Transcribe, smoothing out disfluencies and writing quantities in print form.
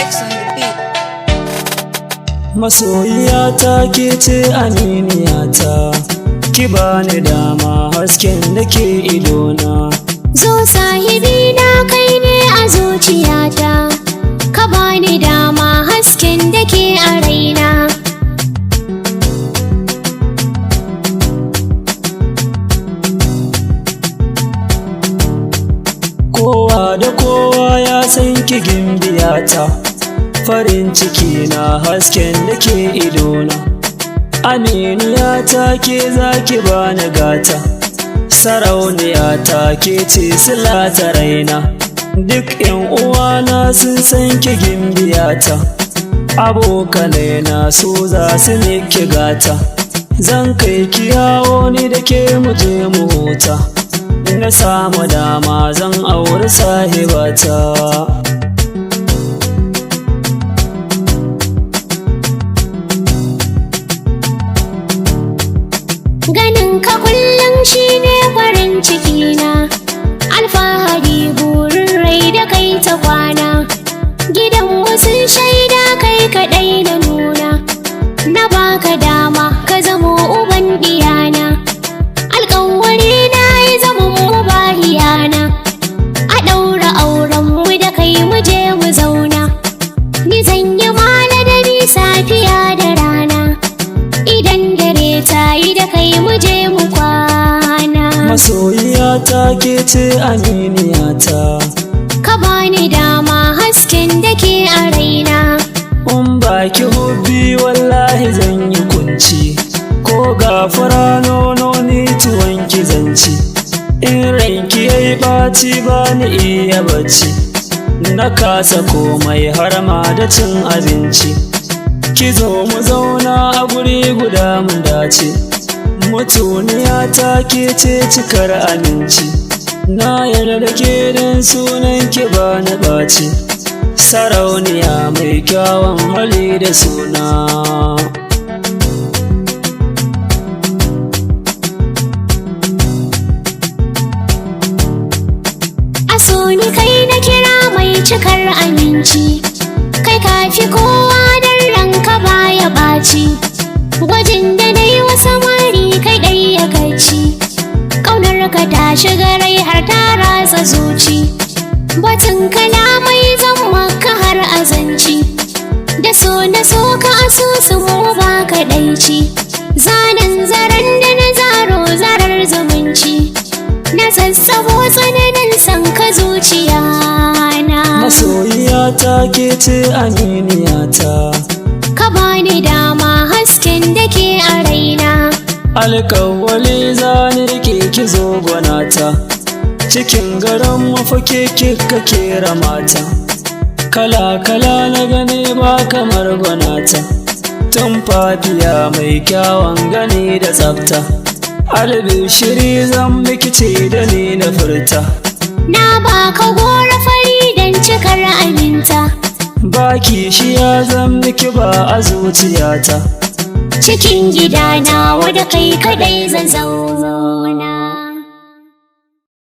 X on the beat. Masoyiyata ke ce aminiyata, ki bani dama hasken da ke idona. Zo sahibi na kai ne a zuciyata, ka bani dama hasken da ke a raina. Kowa da kowa ya san ki gimbiyata, farin ciki na hasken da ke idona. Aminiyata ke zaki bani gata, sarauniyata ke ce sila ta raina. Duk yan uwana sun san ki gimbiyata, abokanai na su za su miki gata. Zan kai ki yawo ni da ke muje mu huta, na samu dama zan auri sahibata. Ganin ka kullum shine farin ciki na, alfahari burin rai da kai ta kwana. Gidanmu sun shaida kai kaɗai na nuna, na baka dama ka zamo uban diyana. Alƙawari na yi zaman mu bahiyana, a ɗaura auren mu da kai mu je mu zauna. Ni zan yi maladari safiya da rana, idan dare ta yi da kai mu je mu kwana. Masoyiyata ke ce aminiyata, ka bani dama hasken da ke a raina. in baki hubbi wallahi zan yi kunci, ko gafara nono ni tuwon ki zanci. In ranki yayi ɓaci ba ni iya bacci, na kasa komai har ma da cin abinci. Ki zo mu zauna a guri guda mun dace, mutuniyata ke ce cikar aminci. Na yarda ke dan sunan ki ba na ɓaci, sarauniya mai kyawun hali da suna. A so ni kai na kira mai cikar aminci, kai kafi kowa dan ranka baya ɓaci. Gwajin da na yi wa samari kai ɗai ya kaci, ƙaunar ka ta shiga rai har ta ratsa zuci. Batun kalamai zan maka har azanci, da so na so ka asusun mu ba kaɗaici. Zanen zaren da na zaro zarar zumunci, na sassabo tsananin san ka zuciya na. Masoyiyata ke ce aminiyata, ka bani dama hasken da ke a raina. alƙawali zani rike ki zo gwanata, cikin garin mafake kika kera mata. Kala-kala na gane ba kamar gwanata, tun fafiya mai kyawun gani da tsafta. Albishiri zan miki ce da ni na furta, Na baka gora fari don cikar aminta, baki shi ya zan miki ba a zuciyata. cikin gidana wadda kai kadai zan zauna.